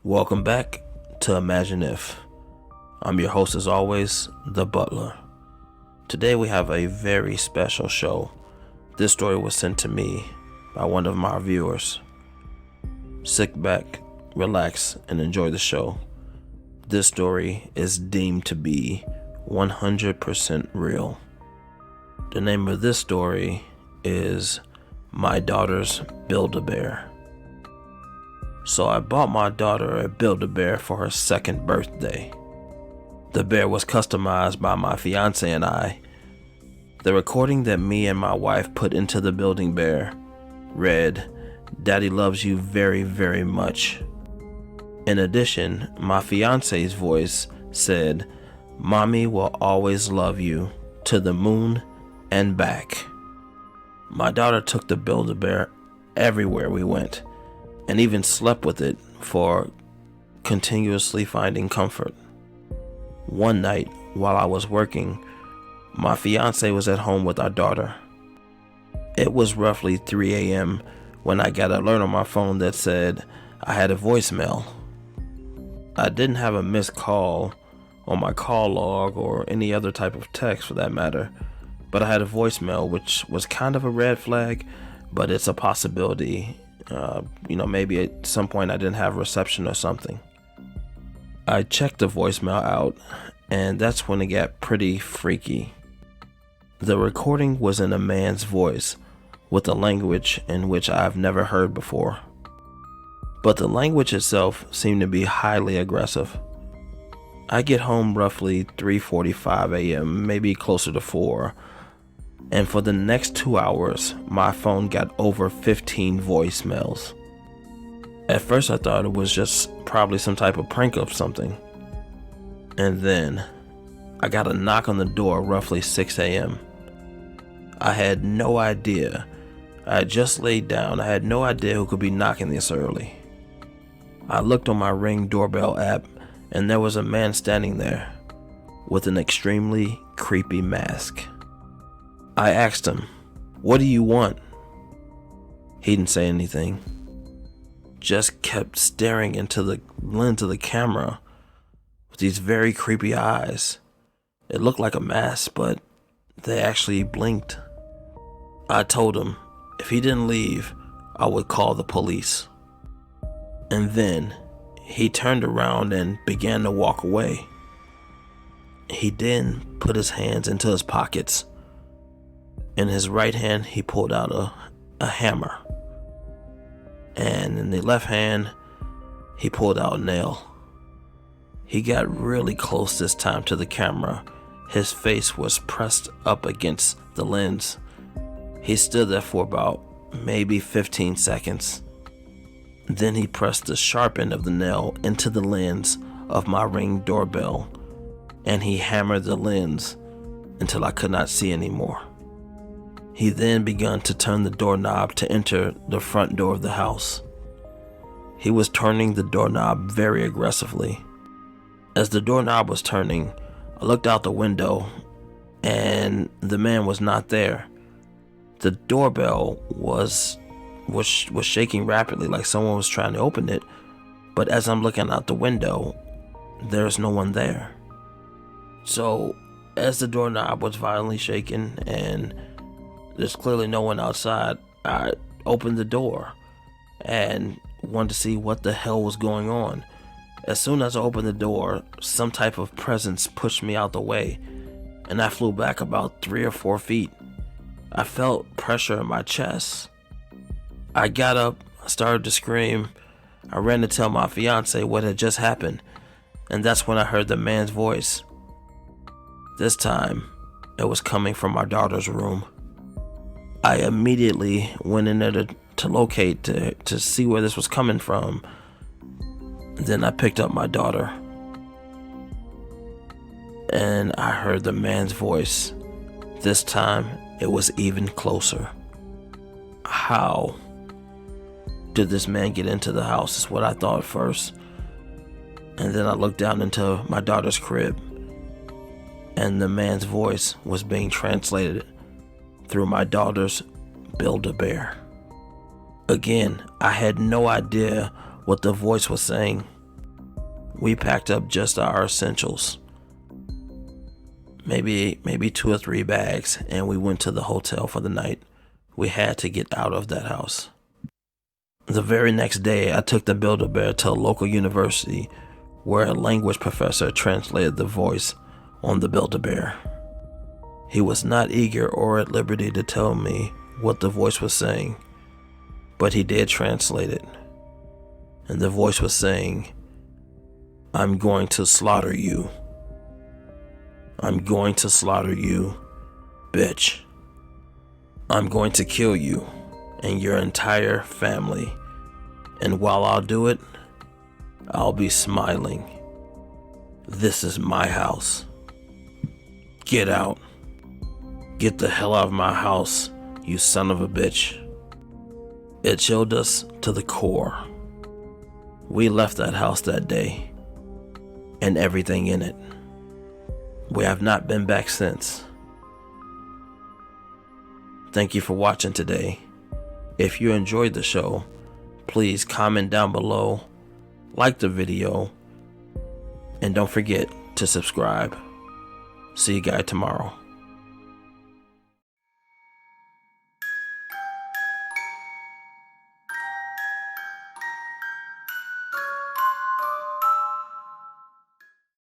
Welcome back to Imagine If. I'm your host as always, the Butler. Today we have a very special show. This story was sent to me by one of my viewers. Sit back, relax, and enjoy the show. This story is deemed to be 100% real. The name of this story is My Daughter's Build-A-Bear. So I bought my daughter a Build-A-Bear for her second birthday. The bear was customized by my fiance and I. The recording that me and my wife put into the building bear read, "Daddy loves you very, very much." In addition, my fiance's voice said, "Mommy will always love you to the moon and back." My daughter took the Build-A-Bear everywhere we went, and even slept with it for continuously finding comfort. One night, while I was working, my fiance was at home with our daughter. It was roughly 3 a.m. when I got an alert on my phone that said I had a voicemail. I didn't have a missed call on my call log or any other type of text for that matter, but I had a voicemail, which was kind of a red flag, but it's a possibility. Maybe at some point I didn't have reception or something. I checked the voicemail out, and that's when it got pretty freaky. The recording was in a man's voice with a language in which I've never heard before. But the language itself seemed to be highly aggressive. I get home roughly 3:45 a.m., maybe closer to 4. And for the next 2 hours, my phone got over 15 voicemails. At first I thought it was just probably some type of prank of something. And then I got a knock on the door roughly 6 a.m. I had no idea. I had just laid down. I had no idea who could be knocking this early. I looked on my Ring doorbell app, and there was a man standing there with an extremely creepy mask. I asked him, "What do you want?" He didn't say anything. Just kept staring into the lens of the camera with these very creepy eyes. It looked like a mask, but they actually blinked. I told him if he didn't leave, I would call the police. And then he turned around and began to walk away. He then put his hands into his pockets. In his right hand, he pulled out a hammer. And in the left hand, he pulled out a nail. He got really close this time to the camera. His face was pressed up against the lens. He stood there for about maybe 15 seconds. Then he pressed the sharp end of the nail into the lens of my Ring doorbell, and he hammered the lens until I could not see anymore. He then began to turn the doorknob to enter the front door of the house. He was turning the doorknob very aggressively. As the doorknob was turning, I looked out the window, and the man was not there. The doorbell was shaking rapidly, like someone was trying to open it, but as I'm looking out the window, there's no one there. So, as the doorknob was violently shaken and there's clearly no one outside, I opened the door and wanted to see what the hell was going on. As soon as I opened the door, some type of presence pushed me out the way, and I flew back about 3 or 4 feet. I felt pressure in my chest. I got up, I started to scream. I ran to tell my fiance what had just happened, and that's when I heard the man's voice. This time, it was coming from our daughter's room. I immediately went in there to locate, to see where this was coming from. Then I picked up my daughter, and I heard the man's voice. This time, it was even closer. How did this man get into the house is what I thought first. And then I looked down into my daughter's crib, and the man's voice was being translated through my daughter's Build-A-Bear. Again, I had no idea what the voice was saying. we packed up just our essentials, maybe 2 or 3 bags, and we went to the hotel for the night. We had to get out of that house. The very next day, I took the Build-A-Bear to a local university where a language professor translated the voice on the Build-A-Bear. He was not eager or at liberty to tell me what the voice was saying, but he did translate it. And the voice was saying, "I'm going to slaughter you. I'm going to slaughter you, bitch. I'm going to kill you and your entire family. And while I'll do it, I'll be smiling. This is my house. Get out. Get the hell out of my house, you son of a bitch." It chilled us to the core. We left that house that day and everything in it. We have not been back since. Thank you for watching today. If you enjoyed the show, please comment down below, like the video, and don't forget to subscribe. See you guys tomorrow.